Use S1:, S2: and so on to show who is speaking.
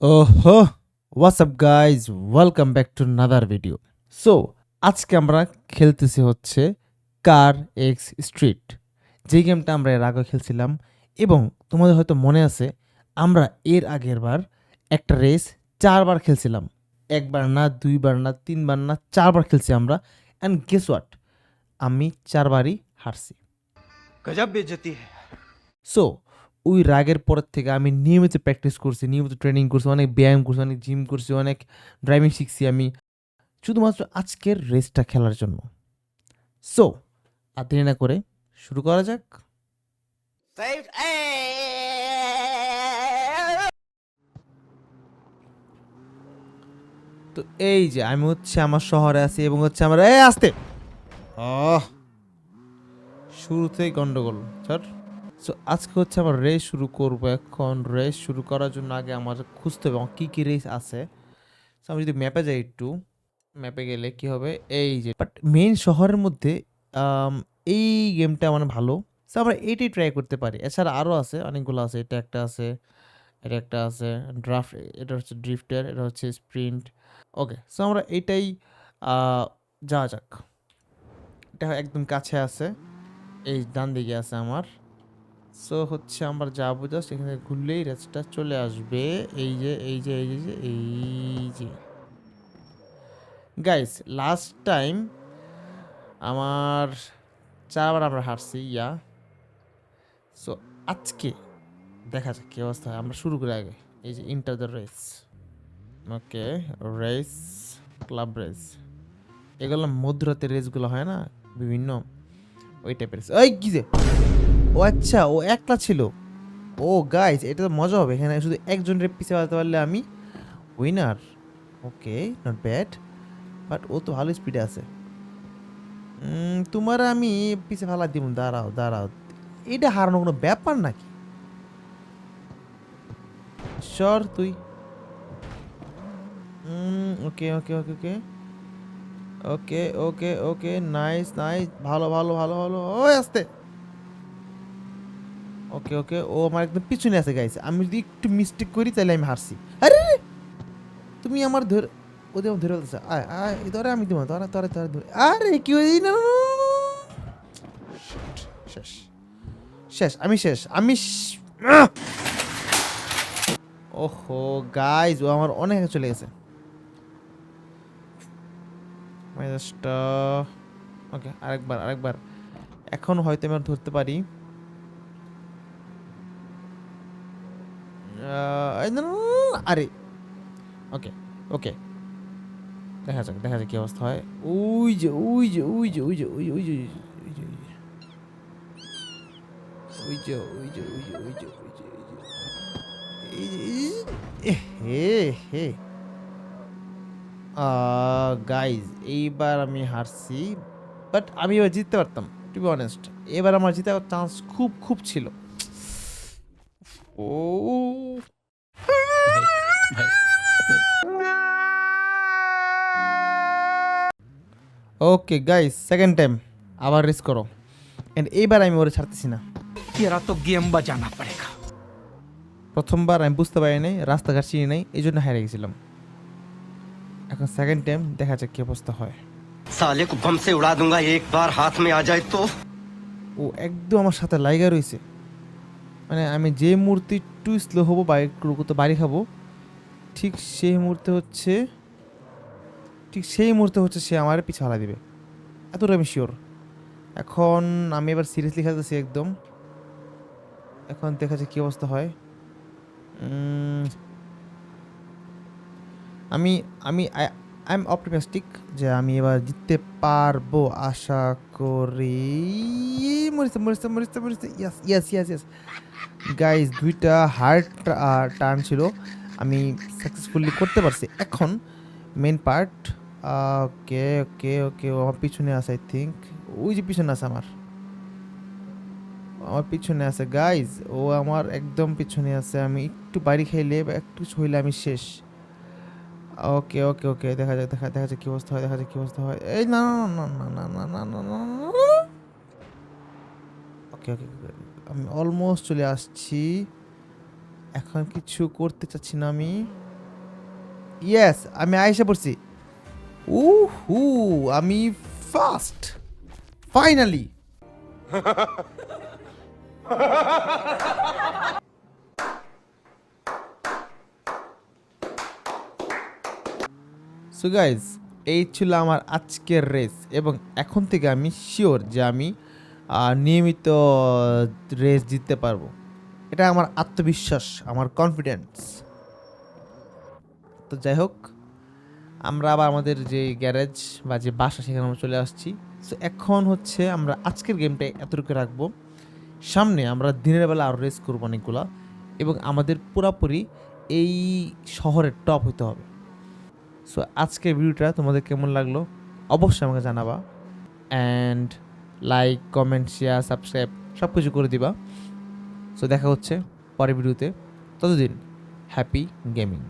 S1: ওহো! What's up guys? Welcome back to another video. So, আজকে আমরা খেলতেছি হচ্ছে কার এক্স স্ট্রিট। যেই গেমটা আমরা এর আগে খেলছিলাম এবং তোমাদের হয়তো মনে আছে আমরা এর আগের বার একটা রেস ৪ বার খেলছিলাম। ১ বার না, ২ বার না, ৩ বার না, ৪ বার খেলছি আমরা। And guess what? আমি ৪ বারই হারছি।
S2: गजब बेइज्जती है।
S1: সো ওই রাগের পরের থেকে আমি নিয়মিত প্র্যাকটিস করছি, নিয়মিত ট্রেনিং করছি, অনেক ব্যায়াম করছি, অনেক জিম করছি, অনেক ড্রাইভিং শিখছি আমি শুধুমাত্র আজকের রেসটা খেলার জন্য। সো আর দেরি না করে শুরু করা যাক। তো এই যে আমি হচ্ছে আমার শহরে আছি এবং হচ্ছে আমার এই আসতে শুরুতেই গন্ডগোল স্যার। সো আজকে হচ্ছে আমার রেস শুরু করব। এখন রেস শুরু করার জন্য আগে আমার খুঁজতে হবে আমার কী কী রেস আছে। সো আমি যদি ম্যাপে যাই, একটু ম্যাপে গেলে কি হবে, এই যে বাট মেইন শহরের মধ্যে আম, এই গেমটা মানে ভালো। সো আমরা এইটাই ট্রাই করতে পারি। এছাড়া আরও আছে, অনেকগুলো আছে। এটা একটা আছে, এটা একটা আছে ড্রাফট, এটা হচ্ছে ড্রিফটার, এটা হচ্ছে স্প্রিন্ট। ওকে, সো আমরা এইটাই যাওয়া যাক। এটা একদম কাছে আছে, এই ডান দিকে আছে আমার। সো হচ্ছে আমরা যাবো, জাস্ট এখানে ঘুরলেই রেসটা চলে আসবে। এই যে এই যে এই যে এই যে গাইস, লাস্ট টাইম আমার ৪ বার আমরা হারছি সো আজকে দেখা যাক কি অবস্থা হয়। আমরা শুরু করি আগে এই যে enter the race. Okay, race, club race, এগুলো মধ্যরাতের রেসগুলো হয় না বিভিন্ন, ওই টাইপের রেস। ওই কি যে, ও আচ্ছা, ও একলা ছিল। ও গাইস, এটা তো মজা হবে। এখানে শুধু একজনের পিছে বাজাতে পারলে আমি winner. Okay, not bad, but ও তো ভালো স্পিডে আছে। তোমার আমি পিছে ফেলা দিব, দাঁড়াও দাঁড়াও। এটা হারানো কোনো ব্যাপার নাকি? সর তুই। ওকে ওকে ওকে ওকে ওকে ওকে ওকে, নাইস নাইস, ভালো ভালো ভালো ভালো, ওই আসতে। ওকে ওকে, ও আমার একদম পিছনে আছে গাইছে। আমি যদি একটু মিস্টেক করি তাহলে আমি হারছি। আরে তুমি আমার ধরে, ওদের ধরে বলতেছে আয় আয়, ধরে আমি দিব, ধরে ধরে ধরে ধরে। আরে কি হয়ে না, শেষ শেষ, আমি শেষ, আমি ওহো গাইজ, ও আমার অনেক আগে চলে গেছে। মেজাজটা ওকে, আরেকবার আরেকবার। এখন হয়তো আমি আর ধরতে পারি। এই না, না, না, না, আরে ওকে ওকে, দেখা যাক দেখা যাক কি অবস্থা হয়। ওই যে ওই যে ওই যে ওই যে ওই যে ওই যে ওই যে ওই যে ওই যে ওই যে ওই যে ওই যে এই যে হে হে, গাইজ এইবার আমি হারছি, বাট আমি এবার জিততে পারতাম, টু বি অনেস্ট। এবার আমার জিতার চান্স খুব খুব ছিল। ও ওকে গাইজ, সেকেন্ড টাইম আবার রেস করো। এন্ড এইবার আমি ওরে ছাড়তেছি না।
S2: तेरा तो गेम बजाना पड़ेगा।
S1: প্রথমবার আমি বুঝতে পারি নাই, রাস্তাঘাট চিনি নাই, এই জন্য হারিয়ে গেছিলাম। এখন সেকেন্ড টাইম দেখা যাক কি অবস্থা হয়।
S3: साले को बम से उड़ा दूंगा एक बार हाथ में आ जाए तो।
S1: ও একদম আমার সাথে লাইগা রয়েছে। মানে আমি যে মুহূর্তে একটু স্লো হবো বা একটু তো বাড়ি খাবো, ঠিক সেই মুহূর্তে হচ্ছে, ঠিক সেই মুহূর্তে হচ্ছে সে আমার পিছু হারা দিবে, এতটা আমি শিওর। এখন আমি এবার সিরিয়াসলি খেলতেছি একদম। এখন দেখা যাক কি অবস্থা হয়। উম, আমি আমি আই এম অপটিমিস্টিক যে আমি এবার জিততে পারবো আশা করি। মরিছে মরিছে মরিছে মরিছে, ইয়াস ইয়াস ইয়াস ইয়াস গাইজ, দুইটা হার্ড টার্ন ছিল, আমি সাকসেসফুলি করতে পারছি। এখন মেন পার্ট। ওকে ওকে ওকে, ও আমার পিছনে আছে আই থিঙ্ক। ওই যে পিছনে আছে আমার, আমার পিছনে আছে গাইজ, ও আমার একদম পিছনে আছে। আমি একটু বাড়ি খাইলে বা একটু কিছু হইলে আমি শেষ। ওকে ওকে ওকে, দেখা যাক দেখা দেখা যাক কি অবস্থা হয়, দেখা যাক কি অবস্থা হয়। এই না না না না না না না না না, ওকে ওকে, আমি অলমোস্ট চলে আসছি। এখন কিছু করতে চাচ্ছি না আমি। ইয়েস, আমি আয়েশা পড়ছি। উহু, আমি ফার্স্ট ফাইনালি। সো গাইজ, এই ছিল আমার আজকের রেস এবং এখন থেকে আমি শিওর যে আমি নিয়মিত রেস জিততে পারবো। এটা আমার আত্মবিশ্বাস, আমার কনফিডেন্স। তো যাই হোক, আমরা আবার আমাদের যে গ্যারেজ বা যে বাসা সেখানে আমরা চলে আসছি। সো এখন হচ্ছে আমরা আজকের গেমটা এতটুকু রাখবো। সামনে আমরা দিনের বেলা আরও রেস করবো অনেকগুলা এবং আমাদের পুরাপুরি এই শহরের টপ হতে হবে। সো আজকের ভিডিওটা তোমাদের কেমন লাগলো অবশ্যই আমাকে জানাবা, and like, comment, share, subscribe সব কিছু করে দিবা। সো দেখা হচ্ছে পরের ভিডিওতে। ততদিন হ্যাপি গেমিং।